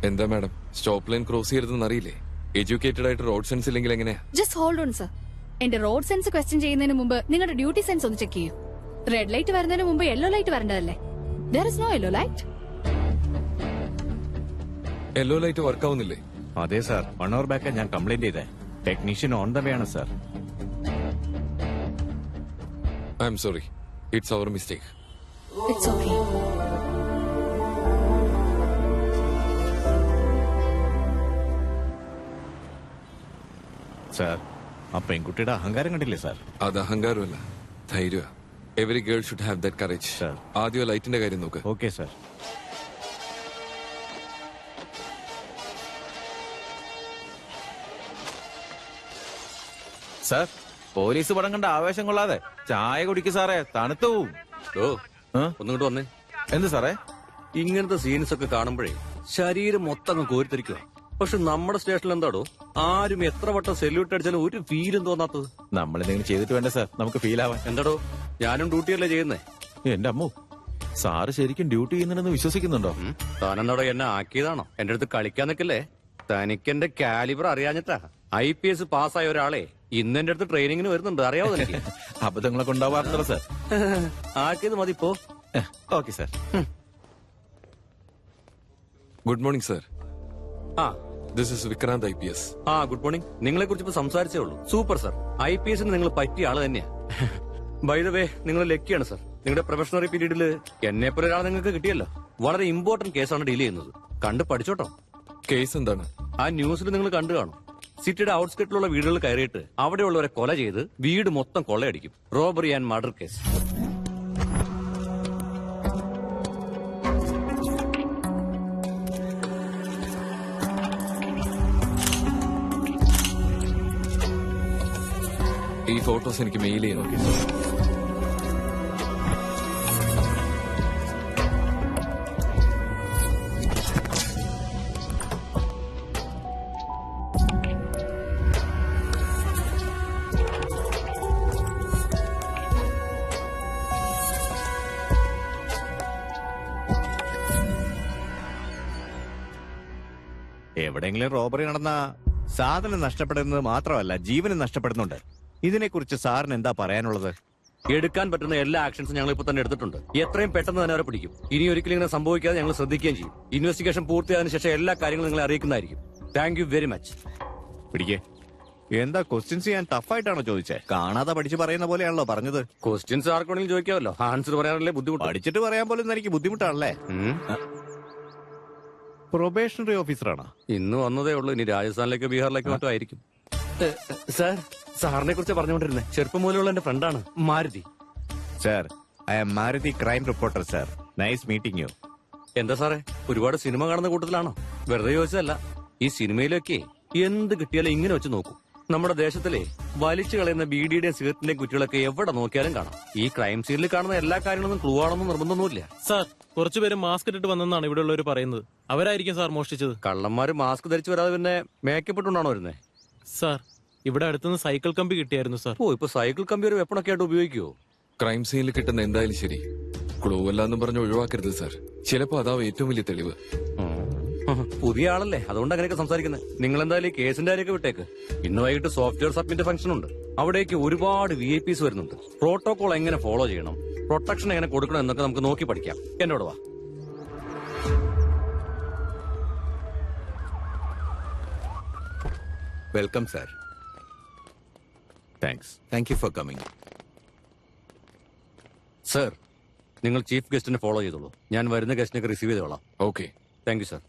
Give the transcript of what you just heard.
എന്താ madam, stop line cross ചെയ്യരുതെന്ന് അറിയില്ലേ? എഡ്യൂക്കേറ്റഡ് ആയിട്ട് റോഡ് സെൻസ് ഇല്ലെങ്കിൽ എങ്ങനെയാ? Just hold on sir. എന്റെ റോഡ് സെൻസ് ക്വസ്റ്റ്യൻ ചെയ്യുന്നതിന് മുമ്പ് നിങ്ങളുടെ ഡ്യൂട്ടി സെൻസ് ഒന്ന് ചെക്ക് ചെയ്യൂ. റെഡ് ലൈറ്റ് വരുന്നതിന് മുമ്പ് യെല്ലോ ലൈറ്റ് വരേണ്ടതല്ലേ? there is no yellow light. Yellow light work ആവുന്നില്ലേ? അതെ സാർ, 1 hour ബാക്ക് ഞാൻ കംപ്ലൈന്റ് ചെയ്തേ. ടെക്നീഷ്യൻ ഓൺ ദ വേ ആണ് sir. I am sorry, it's our mistake. It's okay. Sir, ആ പെൺകുട്ടിയുടെ അഹങ്കാരം കണ്ടില്ലേ സാർ? അത് അഹങ്കാരമല്ല, ധൈര്യ. Every girl should have that courage. Sir. ആദ്യം ലൈറ്റിന്റെ കാര്യം നോക്ക്. Okay sir. സാർ, പോലീസ് പടം കണ്ട ആവേശം കൊള്ളാതെ ചായ കുടിക്ക് സാറേ, തണുത്തു പോവും. ഒന്നുകൊണ്ട് വന്നേ. എന്ത് സാറേ? ഇങ്ങനത്തെ സീൻസ് ഒക്കെ കാണുമ്പോഴേ ശരീരം മൊത്തം അങ്ങ് കോരിത്തിരിക്കുക. പക്ഷെ നമ്മുടെ സ്റ്റേഷനിൽ എന്താടോ ആരും എത്ര വട്ടം സെല്യൂട്ട് അടിച്ചാലും ഒരു ഫീലും തോന്നാത്തത്? നമ്മൾ എന്തെങ്കിലും ചെയ്തിട്ട് വേണ്ട സാർ നമുക്ക് ഫീൽ ആവാൻ. എന്താടോ, ഞാനും ഡ്യൂട്ടിയല്ലേ ചെയ്യുന്നേ? എന്റെ അമ്മു, സാറ് ശരിക്കും ഡ്യൂട്ടി ചെയ്യുന്നുണ്ടെന്ന് വിശ്വസിക്കുന്നുണ്ടോ? താനെന്താടോ എന്നെ ആക്കിയതാണോ? എന്റെ അടുത്ത് കളിക്കാൻ നിൽക്കല്ലേ. തനിക്കെന്റെ കാലിബർ അറിയാഞ്ഞിട്ടാ. IPS പാസ്സായ ഒരാളെ ഇന്ന് എന്റെ അടുത്ത് ട്രെയിനിങ്ങിന് വരുന്നുണ്ട്, അറിയാവോ എനിക്ക്? അബദ്ധങ്ങളൊക്കെ ഉണ്ടാവാറുണ്ടല്ലോ സാർ. ആക്കിയത് മതി ഇപ്പോ. Okay sir. Good morning sir. ആ this is Vikrant IPS. Good morning. നിങ്ങളെ കുറിച്ച് ഇപ്പൊ സംസാരിച്ചേ ഉള്ളൂ. Super sir. IPSന് നിങ്ങൾ പറ്റിയ ആള് തന്നെയാ. ബൈ ദ വേ, നിങ്ങൾ ലക്കിയാണ് സർ. നിങ്ങളുടെ പ്രൊഫഷണറി പീരീഡിൽ എന്നെ പോലെ ഒരാൾ നിങ്ങൾക്ക് കിട്ടിയല്ലോ. വളരെ ഇമ്പോർട്ടന്റ് കേസാണ് ഡീൽ ചെയ്യുന്നത്. കണ്ട് പഠിച്ചോട്ടോ. കേസ് എന്താണ്? ആ ന്യൂസിൽ നിങ്ങൾ കണ്ടു കാണും. സിറ്റിയുടെ ഔട്ട്സ്കെറ്റിലുള്ള വീടുകൾ കയറിയിട്ട് അവിടെയുള്ളവരെ കൊല ചെയ്ത് വീട് മൊത്തം കൊള്ളയടിക്കും. Robbery and murder case. ഈ ഫോട്ടോസ് എനിക്ക് മെയിൽ ചെയ്യണം. എവിടെയെങ്കിലും റോബറി നടന്ന സാധനം നഷ്ടപ്പെടുന്നത് മാത്രമല്ല, ജീവനും നഷ്ടപ്പെടുന്നുണ്ട്. ഇതിനെക്കുറിച്ച് സാറിന് എന്താ പറയാനുള്ളത്? എടുക്കാൻ പറ്റുന്ന എല്ലാ ആക്ഷൻസും ഞങ്ങൾ ഇപ്പൊ തന്നെ എടുത്തിട്ടുണ്ട്. എത്രയും പെട്ടെന്ന് തന്നെ അവരെ പിടിക്കും. ഇനി ഒരിക്കലും ഇങ്ങനെ സംഭവിക്കാതെ ഞങ്ങൾ ശ്രദ്ധിക്കുകയും ചെയ്യും. ഇൻവെസ്റ്റിഗേഷൻ പൂർത്തിയായതിനു ശേഷം എല്ലാ കാര്യങ്ങളും നിങ്ങളെ അറിയിക്കുന്നതായിരിക്കും. Thank you very much. പിടിക്കേ. എന്താ ക്വസ്റ്റ്യൻസ് ഞാൻ ടഫായിട്ടാണോ ചോദിച്ചേ? കാണാതെ പഠിച്ചു പറയുന്ന പോലെയാണല്ലോ പറഞ്ഞത്. ക്വസ്റ്റ്യൻസ് ആർക്കെങ്കിലും ചോദിക്കാമല്ലോ, ആൻസർ പറയാനല്ലേ ബുദ്ധിമുട്ട്. പഠിച്ചിട്ട് പറയാൻ പോലും എനിക്ക് ബുദ്ധിമുട്ടാണല്ലേ. പ്രൊബേഷണറി ഓഫീസറാണോ? ഇന്ന് വന്നതേ ഉള്ളൂ. ഇനി രാജസ്ഥാനിലേക്ക് ബീഹാറിലേക്ക് മറ്റും ആയിരിക്കും. സാർ, സാറിനെ കുറിച്ച് പറഞ്ഞുകൊണ്ടിരുന്നേ. ചെറുപ്പം മുതലുള്ള എന്റെ ഫ്രണ്ടാണ് Maruti. Sir, I am Maruti, crime reporter sir. Nice meeting you. എന്താ സാറേ, ഒരുപാട് സിനിമ കാണുന്ന കൂട്ടത്തിലാണോ? വെറുതെ ചോദിച്ചതല്ല. ഈ സിനിമയിലൊക്കെ എന്ത് കിട്ടിയാലും ഇങ്ങനെ വെച്ച് നോക്കും. നമ്മുടെ ദേശത്തിലെ വലിച്ചു കളയുന്ന ബീഡിയുടെയും സിഗരറ്റിന്റെയും കുറ്റികളൊക്കെ എവിടെ നോക്കിയാലും കാണാം. ഈ ക്രൈം സീനിൽ കാണുന്ന എല്ലാ കാര്യങ്ങളും ക്ലൂ ആണെന്നും നിർബന്ധമൊന്നുമില്ല. സാർ, കുറച്ചുപേര് മാസ്ക് ഇട്ടിട്ട് വന്നെന്നാണ് ഇവിടെ ഉള്ളവർ പറയുന്നത്. അവരായിരിക്കും സാർ മോഷ്ടിച്ചത്. കള്ളന്മാര് മാസ്ക് ധരിച്ചു വരാതെ പിന്നെ മേക്കപ്പ് ഇട്ടുകൊണ്ടാണോ വരുന്നത്? സാർ, ഇവിടെ അടുത്തുനിന്ന് സൈക്കിൾ കമ്പി കിട്ടിയായിരുന്നു സാർ. ഇപ്പൊ സൈക്കിൾ കമ്പി ഒരു വെപ്പണൊക്കെ ആയിട്ട് ഉപയോഗിക്കുവോ? ക്രൈം സീനിൽ കിട്ടുന്ന എന്തായാലും ശരി, ക്ലൂ അല്ലാന്നും പറഞ്ഞ് ഒഴിവാക്കരുത് സാർ. ചിലപ്പോ അതാവും ഏറ്റവും വലിയ തെളിവ്. പുതിയ ആളല്ലേ, അതുകൊണ്ട് അങ്ങനെയൊക്കെ സംസാരിക്കുന്നത്. നിങ്ങൾ എന്തായാലും ഈ കേസിന്റെ കാര്യമൊക്കെ വിട്ടേക്ക്. ഇന്ന് വൈകിട്ട് സോഫ്റ്റ്വെയർ സബ്മിറ്റ് ഫംഗ്ഷൻ ഉണ്ട്. അവിടേക്ക് ഒരുപാട് VIPs വരുന്നുണ്ട്. പ്രോട്ടോകോൾ എങ്ങനെ ഫോളോ ചെയ്യണം, പ്രൊട്ടക്ഷൻ എങ്ങനെ കൊടുക്കണം എന്നൊക്കെ നമുക്ക് നോക്കി പഠിക്കാം. എന്നോട് വാ. Welcome sir. Thanks. Thank you for coming. Sir, നിങ്ങൾ ചീഫ് ഗസ്റ്റിനെ ഫോളോ ചെയ്തോളൂ. ഞാൻ വരുന്ന ഗസ്റ്റിനൊക്കെ റിസീവ് ചെയ്തോളാം. ഓക്കെ. Thank you sir.